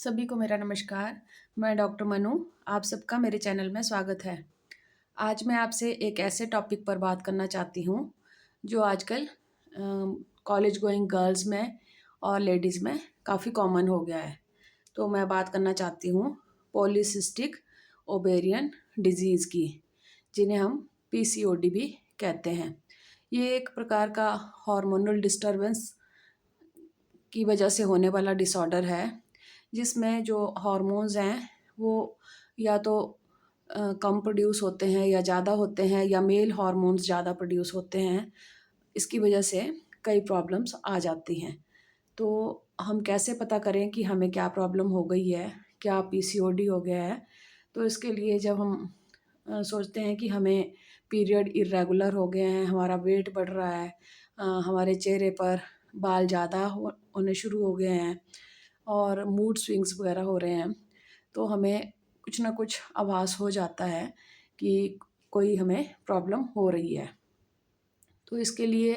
सभी को मेरा नमस्कार। मैं डॉक्टर मनु। आप सबका मेरे चैनल में स्वागत है। आज मैं आपसे एक ऐसे टॉपिक पर बात करना चाहती हूँ जो आजकल कॉलेज गोइंग गर्ल्स में और लेडीज़ में काफ़ी कॉमन हो गया है। तो मैं बात करना चाहती हूँ पॉलीसिस्टिक ओवेरियन डिजीज़ की, जिन्हें हम पीसीओडी भी कहते हैं। ये एक प्रकार का हार्मोनल डिस्टरबेंस की वजह से होने वाला डिसऑर्डर है, जिसमें जो हार्मोन्स हैं वो या तो कम प्रोड्यूस होते हैं या ज़्यादा होते हैं, या मेल हार्मोन्स ज़्यादा प्रोड्यूस होते हैं। इसकी वजह से कई प्रॉब्लम्स आ जाती हैं। तो हम कैसे पता करें कि हमें क्या प्रॉब्लम हो गई है, क्या पीसीओडी हो गया है? तो इसके लिए जब हम सोचते हैं कि हमें पीरियड इर्रेगुलर हो गए हैं, हमारा वेट बढ़ रहा है, हमारे चेहरे पर बाल ज़्यादा होने शुरू हो गए हैं और मूड स्विंग्स वगैरह हो रहे हैं, तो हमें कुछ ना कुछ आभास हो जाता है कि कोई हमें प्रॉब्लम हो रही है। तो इसके लिए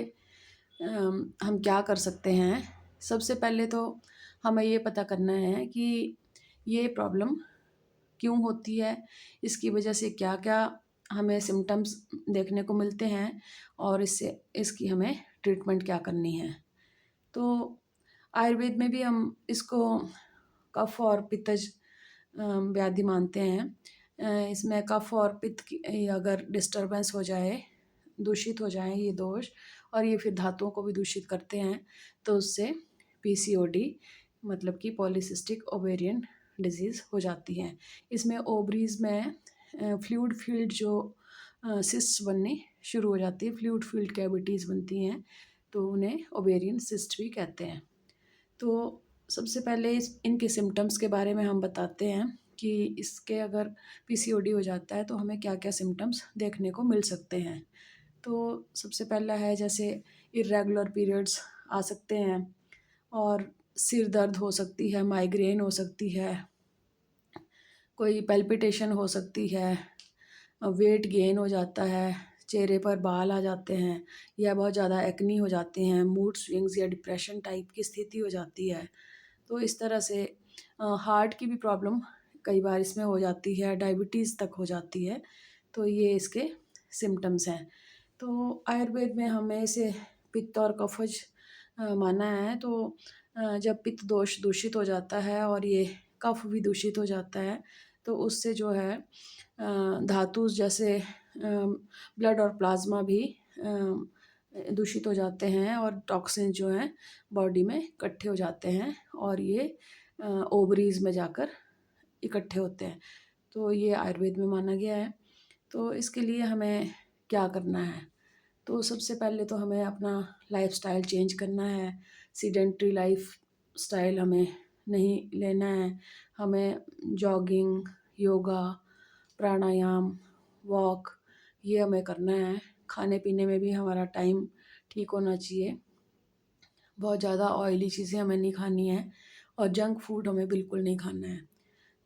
हम क्या कर सकते हैं? सबसे पहले तो हमें ये पता करना है कि ये प्रॉब्लम क्यों होती है, इसकी वजह से क्या-क्या हमें सिम्पटम्स देखने को मिलते हैं और इसकी हमें ट्रीटमेंट क्या करनी है। तो आयुर्वेद में भी हम इसको कफ और पित्तज व्याधि मानते हैं। इसमें कफ और पित्त की अगर डिस्टरबेंस हो जाए, दूषित हो जाएँ ये दोष, और ये फिर धातुओं को भी दूषित करते हैं, तो उससे पीसीओडी मतलब कि पॉलीसिस्टिक ओवेरियन डिजीज़ हो जाती है। इसमें ओवरीज़ में फ्लूइड फील्ड जो सिस्ट्स बननी शुरू हो जाती है, फ्लूइड फील्ड कैविटीज़ बनती हैं, तो उन्हें ओवेरियन सिस्ट भी कहते हैं। तो सबसे पहले इस इनके सिम्पटम्स के बारे में हम बताते हैं कि इसके अगर पीसीओडी हो जाता है तो हमें क्या-क्या सिम्पटम्स देखने को मिल सकते हैं। तो सबसे पहला है, जैसे इर्रेगुलर पीरियड्स आ सकते हैं और सिर दर्द हो सकती है, माइग्रेन हो सकती है, कोई पैल्पिटेशन हो सकती है, वेट गेन हो जाता है, चेहरे पर बाल आ जाते हैं या बहुत ज़्यादा एक्नी हो जाते हैं, मूड स्विंग्स या डिप्रेशन टाइप की स्थिति हो जाती है। तो इस तरह से हार्ट की भी प्रॉब्लम कई बार इसमें हो जाती है, डायबिटीज़ तक हो जाती है। तो ये इसके सिम्पटम्स हैं। तो आयुर्वेद में हमें इसे पित्त और कफज माना है। तो जब पित्त दोष दूषित हो जाता है और ये कफ भी दूषित हो जाता है, तो उससे जो है धातु जैसे ब्लड और प्लाज्मा भी दूषित हो जाते हैं और टॉक्सिन जो हैं बॉडी में इकट्ठे हो जाते हैं और ये ओवरीज में जाकर इकट्ठे होते हैं। तो ये आयुर्वेद में माना गया है। तो इसके लिए हमें क्या करना है? तो सबसे पहले तो हमें अपना लाइफ़स्टाइल चेंज करना है। सीडेंटरी लाइफ़स्टाइल हमें नहीं लेना है। हमें जॉगिंग, योगा, प्राणायाम, वॉक ये हमें करना है। खाने-पीने में भी हमारा टाइम ठीक होना चाहिए। बहुत ज़्यादा ऑयली चीज़ें हमें नहीं खानी है और जंक फूड हमें बिल्कुल नहीं खाना है।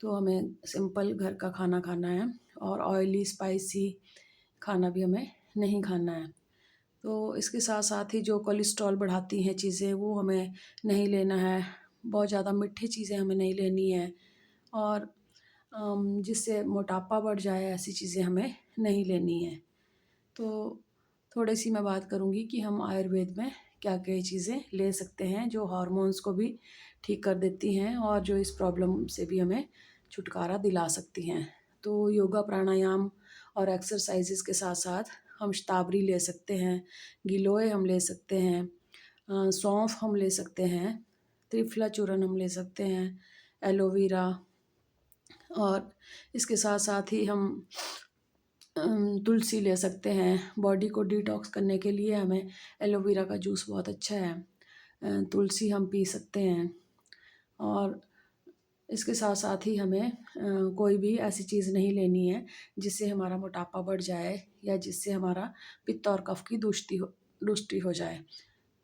तो हमें सिंपल घर का खाना खाना है और ऑयली, स्पाइसी खाना भी हमें नहीं खाना है। तो इसके साथ-साथ ही जो कोलेस्ट्रॉल बढ़ाती हैं चीज़ें वो हमें नहीं लेना है। बहुत ज़्यादा मीठी चीज़ें हमें नहीं लेनी है और जिससे मोटापा बढ़ जाए ऐसी चीज़ें हमें नहीं लेनी है। तो थोड़ी-सी मैं बात करूँगी कि हम आयुर्वेद में क्या-क्या चीज़ें ले सकते हैं जो हार्मोन्स को भी ठीक कर देती हैं और जो इस प्रॉब्लम से भी हमें छुटकारा दिला सकती हैं। तो योगा, प्राणायाम और एक्सरसाइज़ेज़ के साथ-साथ हम शतावरी ले सकते हैं, गिलोय हम ले सकते हैं, सौंफ हम ले सकते हैं, त्रिफला चूर्ण हम ले सकते हैं, एलोवेरा, और इसके साथ-साथ ही हम तुलसी ले सकते हैं। बॉडी को डिटॉक्स करने के लिए हमें एलोवेरा का जूस बहुत अच्छा है। तुलसी हम पी सकते हैं और इसके साथ-साथ ही हमें कोई भी ऐसी चीज़ नहीं लेनी है जिससे हमारा मोटापा बढ़ जाए या जिससे हमारा पित्त और कफ की दुष्टि हो जाए।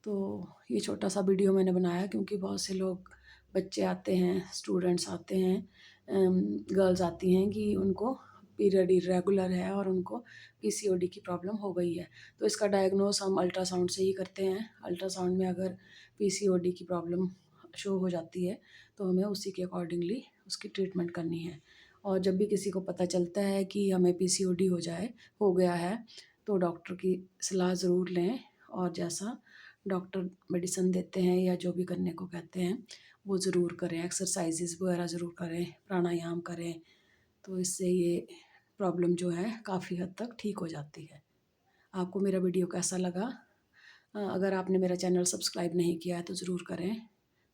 तो ये छोटा-सा वीडियो मैंने बनाया क्योंकि बहुत से लोग, बच्चे आते हैं, स्टूडेंट्स आते हैं, गर्ल्स आती हैं कि उनको पीरियड इर्रेगुलर है और उनको पीसीओडी की प्रॉब्लम हो गई है। तो इसका डायग्नोस हम अल्ट्रासाउंड से ही करते हैं। अल्ट्रासाउंड में अगर पीसीओडी की प्रॉब्लम शो हो जाती है तो हमें उसी के अकॉर्डिंगली उसकी ट्रीटमेंट करनी है। और जब भी किसी को पता चलता है कि हमें पीसीओडी हो गया है तो डॉक्टर की सलाह ज़रूर लें, और जैसा डॉक्टर मेडिसिन देते हैं या जो भी करने को कहते हैं वो ज़रूर करें। एक्सरसाइजेज़ वगैरह ज़रूर करें, प्राणायाम करें, तो इससे ये प्रॉब्लम जो है काफ़ी हद तक ठीक हो जाती है। आपको मेरा वीडियो कैसा लगा? अगर आपने मेरा चैनल सब्सक्राइब नहीं किया है तो ज़रूर करें।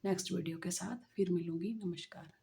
नेक्स्ट वीडियो के साथ फिर मिलूँगी। नमस्कार।